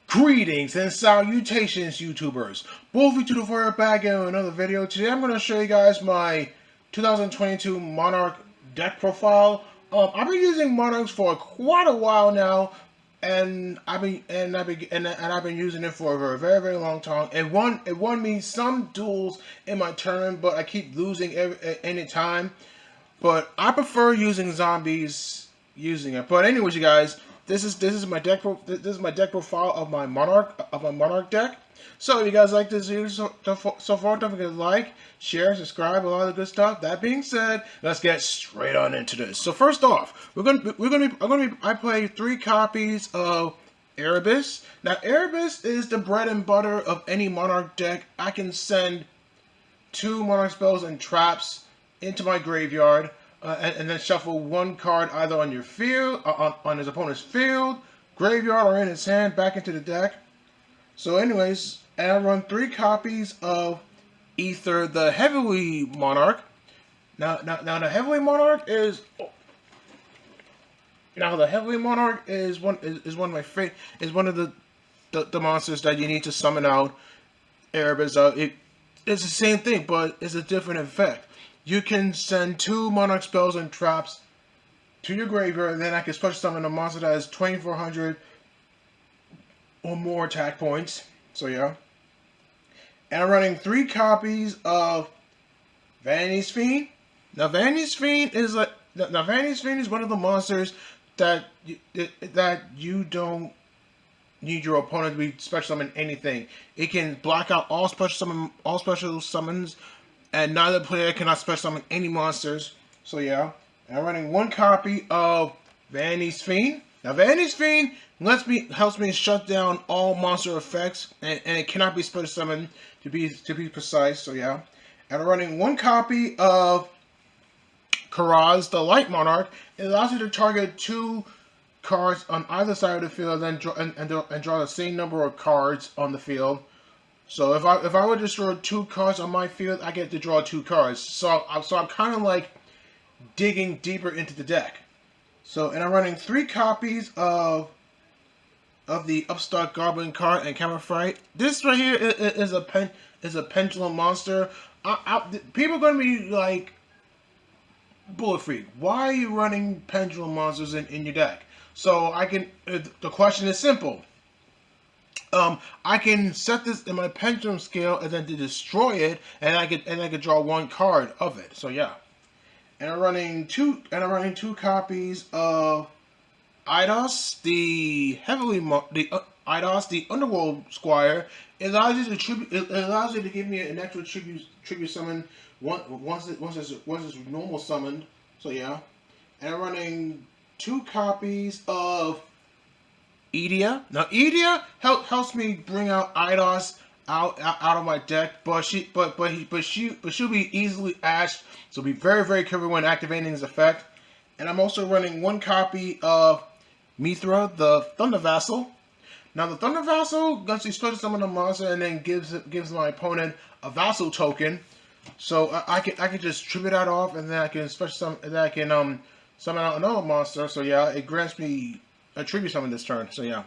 Greetings and salutations, YouTubers. Both of you are back in another video. Today I'm going to show you guys my 2022 Monarch deck profile. I've been using Monarchs for quite a while now, and I've been using it for a very long time. It won me some duels in my tournament, but I keep losing any time. But I prefer using zombies using it. But anyways, you guys. This is my deck profile of my Monarch deck. So if you guys like this video so far, don't forget to like, share, subscribe, a lot of good stuff. That being said, let's get straight on into this. So first off, I play 3 copies of Erebus. Now Erebus is the bread and butter of any Monarch deck. I can send 2 Monarch spells and traps into my graveyard. And then shuffle 1 card either on your field, on his opponent's field, graveyard, or in his hand back into the deck. So anyways, and I run 3 copies of either the Heavily Monarch. Now the Heavily Monarch is one of my favorite, is one of the monsters that you need to summon out Erebus. It's the same thing, but it's a different effect. You can send 2 Monarch spells and traps to your graveyard, and then I can special summon a monster that has 2,400 or more attack points. So yeah. And I'm running 3 copies of Vanity's Fiend. Now Vanity's Fiend is one of the monsters that you don't need your opponent to be special summon anything. It can block out all special summons. And neither player cannot special summon any monsters. So yeah. And I'm running 1 copy of Vanity's Fiend. Now Vanity's Fiend helps me shut down all monster effects, and it cannot be special summoned to be precise. So yeah. And I'm running 1 copy of Karaz, the Light Monarch. It allows you to target 2 cards on either side of the field, and draw the same number of cards on the field. So if I would destroy 2 cards on my field, I get to draw 2 cards. So I'm kind of like digging deeper into the deck. So, and I'm running 3 copies of the Upstart Goblin card and Camera Fright. This right here is a pendulum monster. People are gonna be like, Bullet Freak, why are you running pendulum monsters in your deck? So the question is simple. I can set this in my pendulum scale and then to destroy it, and I could draw 1 card of it. So yeah, and I'm running 2 copies of Eidos, the Eidos, the Underworld Squire. It allows you to give me an extra tribute summon once it's normal summoned. So yeah, and I'm running 2 copies of Edea. Now Edea helps me bring out Eidos out of my deck, but she'll be easily ashed, so be very careful when activating his effect. And I'm also running 1 copy of Mithra, the Thunder Vassal. Now the Thunder Vassal lets you special summon a monster and then gives my opponent a vassal token. So I can just tribute that off, and then I can summon out another monster. So yeah, it grants me a tribute summon this turn. So yeah.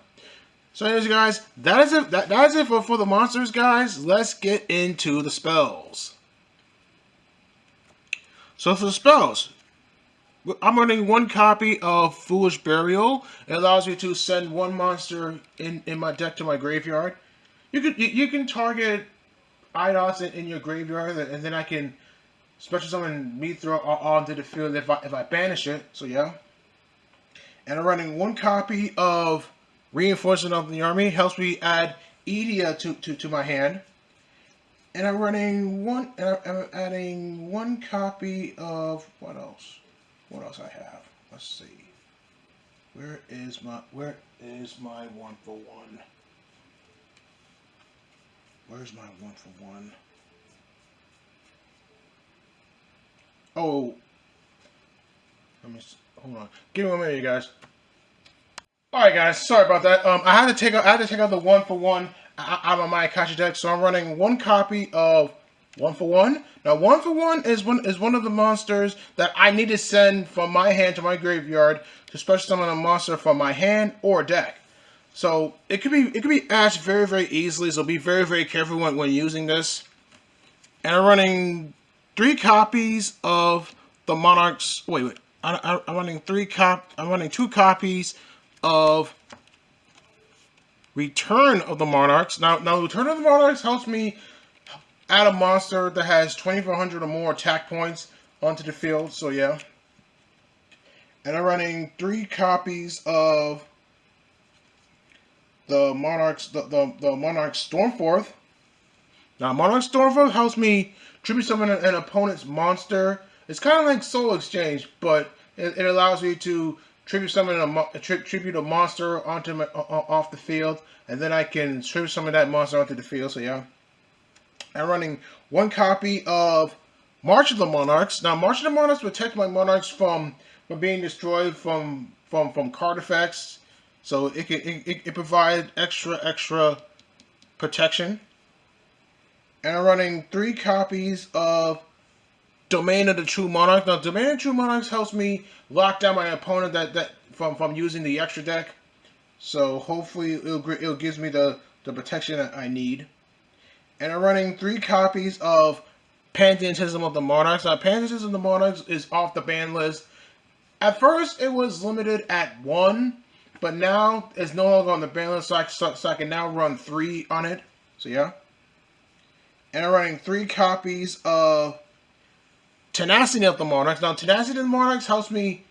So anyways, guys, that is it for the monsters, guys. Let's get into the spells. So for the spells, I'm running 1 copy of Foolish Burial. It allows me to send 1 monster in my deck to my graveyard. You can target Eidos in your graveyard, and then I can special summon Mithra onto the field if I banish it. So yeah. And I'm running 1 copy of Reinforcement of the Army. Helps me add Edea to my hand. And I'm running I'm adding 1 copy of what else? What else I have? Let's see. Where is my 1 for 1? Where's my 1 for 1? Oh, let me hold on. Give me a minute, you guys. All right, guys. Sorry about that. I had to take out the 1 for 1 out of my Akashi deck, so I'm running 1 copy of 1 for 1. Now 1 for 1 is one of the monsters that I need to send from my hand to my graveyard to special summon a monster from my hand or deck. So it could be ashed very, very easily. So be very, very careful when using this. And I'm running 3 copies of the Monarchs. Wait. I'm running I'm running 2 copies of Return of the Monarchs. Now Return of the Monarchs helps me add a monster that has 2,400 or more attack points onto the field. So yeah. And I'm running 3 copies of the Monarchs, the Monarch Stormforth. Now, Monarch Stormforth helps me tribute summon an opponent's monster. It's kind of like Soul Exchange, but it allows me to tribute summon tribute a monster onto off the field, and then I can tribute summon that monster onto the field. So yeah, I'm running 1 copy of March of the Monarchs. Now, March of the Monarchs protects my Monarchs from being destroyed from card effects. So it provides extra protection. And I'm running 3 copies of Domain of the True Monarch. Now, Domain of the True Monarchs helps me lock down my opponent that from using the extra deck. So hopefully it gives me the protection that I need. And I'm running 3 copies of Pantheism of the Monarchs. Now, Pantheism of the Monarchs is off the ban list. At first, it was limited at 1, but now it's no longer on the ban list, so I can now run 3 on it. So yeah. And I'm running 3 copies of Tenacity of the Monarchs. Now, Tenacity of the Monarchs helps me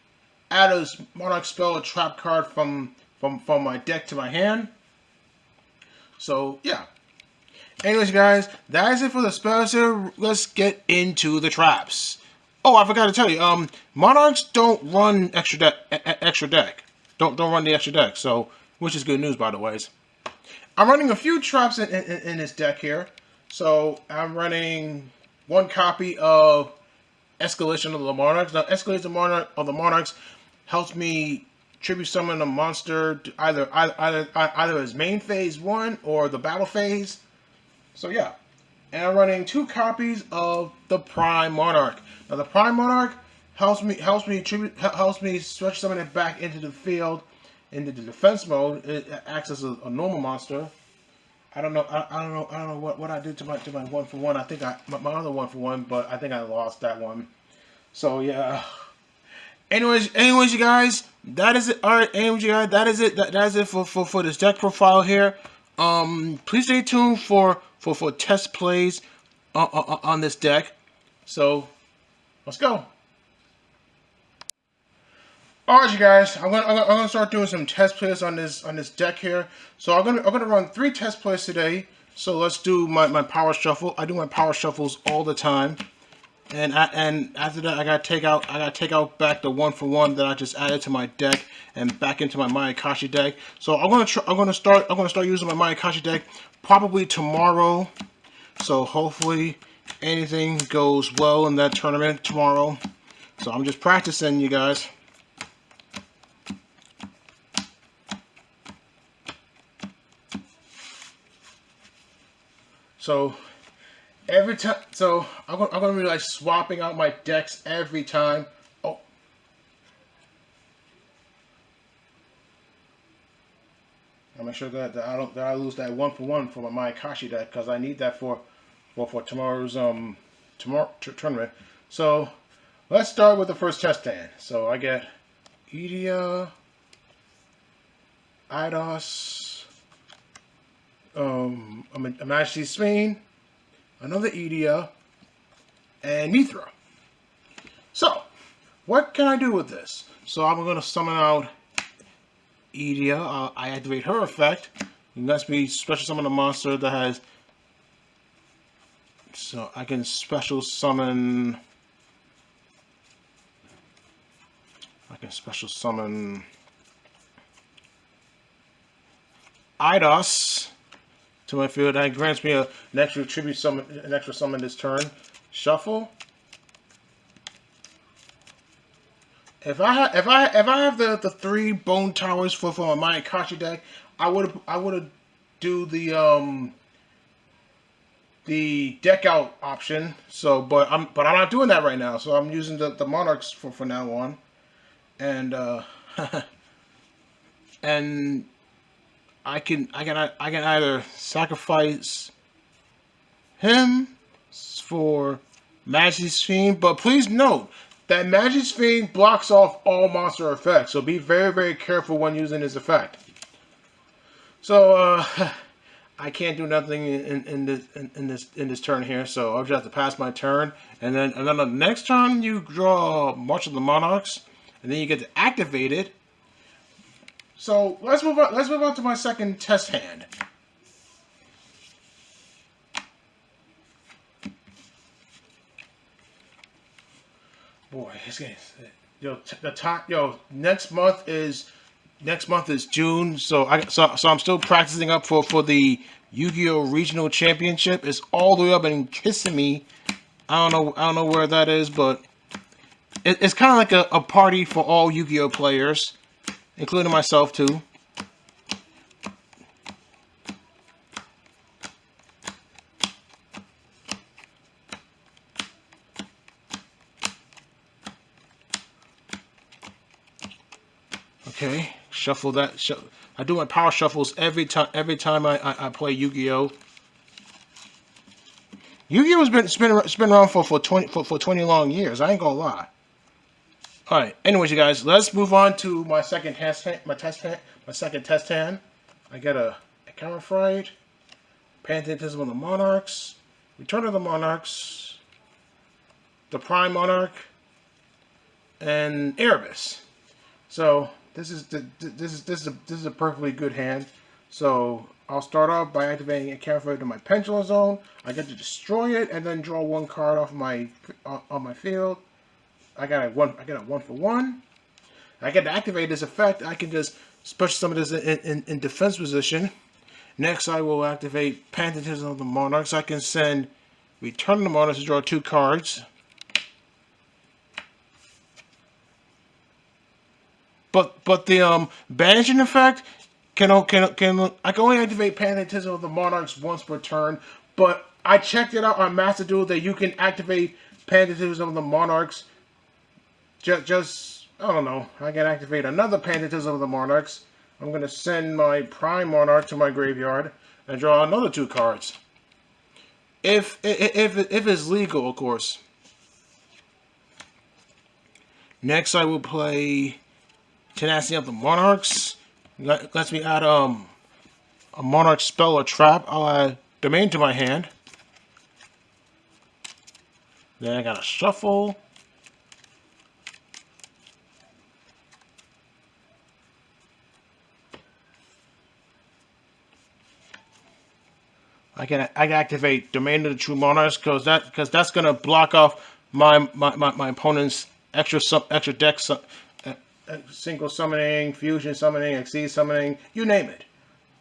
add a Monarch spell, a trap card from my deck to my hand. So yeah. Anyways, guys, that is it for the spells here. Let's get into the traps. Oh, I forgot to tell you. Monarchs don't run extra deck. Don't run the extra deck. So, which is good news, by the way. I'm running a few traps in this deck here. So I'm running 1 copy of Escalation of the Monarchs. Now, Escalation of the Monarchs helps me tribute summon a monster to either his main phase 1 or the battle phase. So yeah. And I'm running 2 copies of the Prime Monarch. Now the Prime Monarch helps me stretch summon it back into the field into the defense mode. It acts as a normal monster. I don't know what I did to my 1-for-1. I think my other 1-for-1, but I think I lost that one. So yeah. Anyways, you guys, that is it. All right, anyways, you guys, that is it. That is it for this deck profile here. Please stay tuned for test plays on this deck. So let's go. Alright, you guys, I'm gonna start doing some test plays on this deck here. So I'm gonna run 3 test plays today. So let's do my power shuffle. I do my power shuffles all the time, and after that I gotta take out back the 1-for-1 that I just added to my deck and back into my Mayakashi deck. So I'm gonna start using my Mayakashi deck probably tomorrow. So hopefully anything goes well in that tournament tomorrow. So I'm just practicing, you guys. So every time, so I'm gonna be like swapping out my decks every time. Oh, I'll make sure that I lose that 1-for-1 for my Mayakashi deck, because I need that for tomorrow's tournament. So let's start with the first test stand. So I get Edea, Eidos. A Majesty Spain, another Edea, and Mithra. So, what can I do with this? So I'm going to summon out Edea. I activate her effect. It lets me special summon a monster that has... So I can special summon... Eidos to my field. That grants me an extra tribute summon, this turn. Shuffle. If I have the 3 bone towers for my Mayakashi deck, I would do the deck out option. So, but I'm not doing that right now. So I'm using the Monarchs for now on, and and I can either sacrifice him for Majesty's Fiend, but please note that Majesty's Fiend blocks off all monster effects, so be very, very careful when using this effect. So I can't do nothing in this turn here, so I'll just have to pass my turn, and then the next turn you draw March of the Monarchs, and then you get to activate it. So let's move on. Let's move on to my second test hand. Boy, it's getting the time. Next month is June, so I'm still practicing up for the Yu-Gi-Oh! Regional Championship. It's all the way up in Kissimmee. I don't know where that is, but it's kind of like a party for all Yu-Gi-Oh! Players, including myself too. Okay, shuffle that. I do my power shuffles every time I play Yu-Gi-Oh. Yu-Gi-Oh has been around for 20 long years. I ain't gonna lie. All right. Anyways, you guys, let's move on to my second test hand. My second test hand. I got a Camera Fright, Pantheism of the Monarchs, Return of the Monarchs, the Prime Monarch, and Erebus. So this is a perfectly good hand. So I'll start off by activating a Camera Fright to my Pendulum Zone. I get to destroy it and then draw one card off my field. I got a 1/1. I get to activate this effect. I can just special summon this in defense position. Next, I will activate Pantheism of the Monarchs. I can send Return of the Monarchs to draw 2 cards. But the banishing effect I can only activate Pantheism of the Monarchs once per turn. But I checked it out on Master Duel that you can activate Pantheism of the Monarchs. Just I don't know. I can activate another Pantheism of the Monarchs. I'm gonna send my Prime Monarch to my graveyard and draw another 2 cards. If it's legal, of course. Next, I will play Tenacity of the Monarchs. Lets me add a Monarch spell or trap. I'll add Domain to my hand. Then I gotta shuffle. I can activate Domain of the True Monarchs because that's gonna block off my opponent's extra deck, single summoning, fusion summoning, XC summoning, you name it.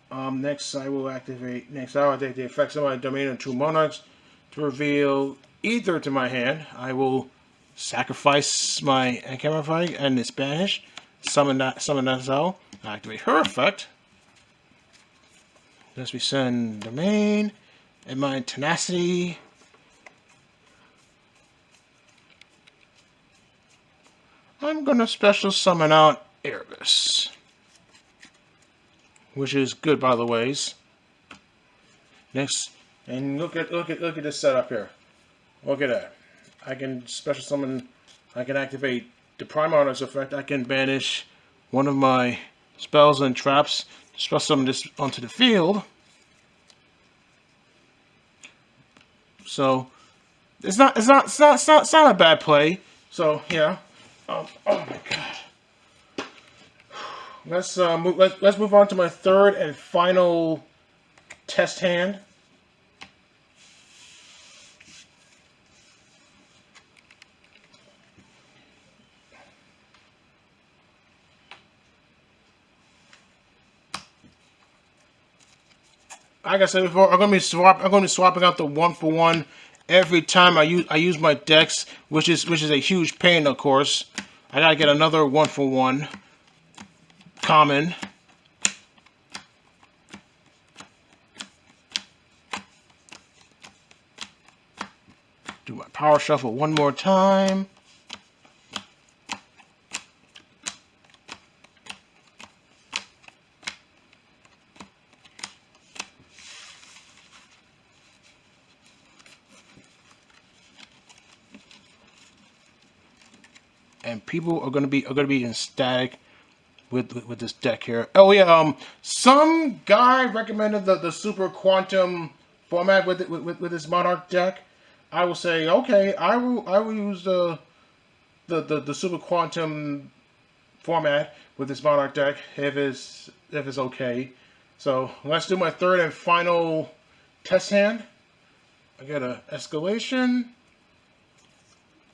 Next I'll activate the effects of my Domain of True Monarchs to reveal Ether to my hand. I will sacrifice my Camera Fright and it's banished. Summon that Zell. Activate her effect. Let's we send Domain and my Tenacity. I'm gonna special summon out Erebus, which is good by the ways. Next, and look at this setup here. Look at that. I can special summon. I can activate the Prime Monarch's effect. I can banish one of my spells and traps. Special summon this onto the field. So it's not a bad play. So yeah. Oh my god. Let's move on to my third and final test hand. Like I said before, I'm going to be swapping out the 1/1 every time I use my decks, which is a huge pain, of course. I gotta get another 1/1 common. Do my power shuffle one more time. and people are gonna be ecstatic with this deck here. Oh yeah, some guy recommended the Super Quantum format with this Monarch deck. I will say, okay, I will use the Super Quantum format with this Monarch deck if it's okay. So let's do my third and final test hand. I got a Escalation,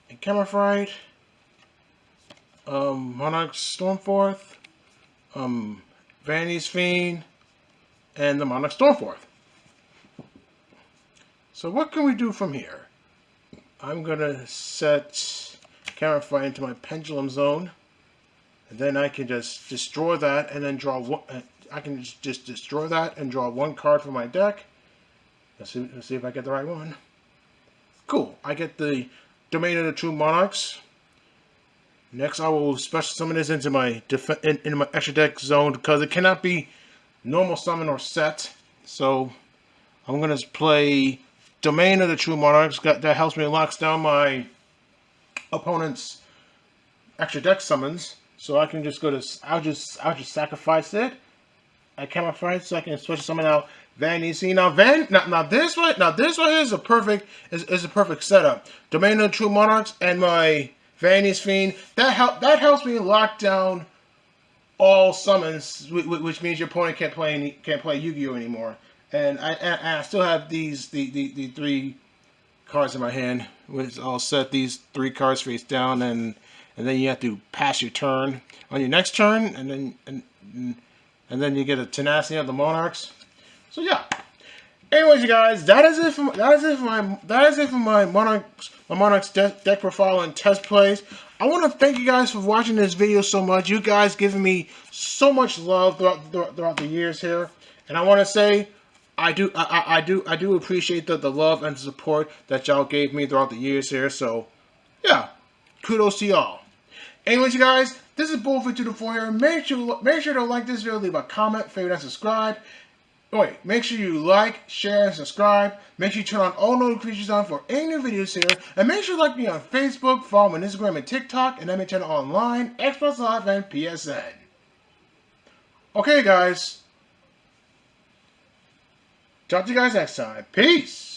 and Camouflage, Monarch Stormforth, Vanity's Fiend, and the Monarch Stormforth. So what can we do from here? I'm gonna set Camouflage into my Pendulum Zone, and then I can just destroy that and then draw one. I can just destroy that and draw one card from my deck. Let's see if I get the right one. Cool. I get the Domain of the True Monarchs. Next, I will special summon this into my into my extra deck zone because it cannot be normal summon or set. So I'm gonna play Domain of the True Monarchs. That helps me locks down my opponent's extra deck summons. So I can just go to. I'll just sacrifice it. I Camouflage so I can special summon out Vanity. See now, this one is a perfect setup. Domain of the True Monarchs and my Vanity's Fiend. That helps me lock down all summons, which means your opponent can't play Yu-Gi-Oh anymore. And I still have the 3 cards in my hand, which I'll set these 3 cards face down, and then you have to pass your turn on your next turn, and then you get a Tenacity of the Monarchs. So yeah. Anyways, you guys, that is it for my Monarchs deck profile and test plays. I want to thank you guys for watching this video so much. You guys giving me so much love throughout the years here, and I want to say I do appreciate the love and support that y'all gave me throughout the years here. So yeah, kudos to y'all. Anyways, you guys, this is Bullfit24 here. Make sure to like this video, leave a comment, favorite, and subscribe. Wait, make sure you like, share, and subscribe. Make sure you turn on all notifications on for any new videos here. And make sure you like me on Facebook, follow me on Instagram and TikTok, and MHN Online, Xbox Live, and PSN. Okay, guys. Talk to you guys next time. Peace.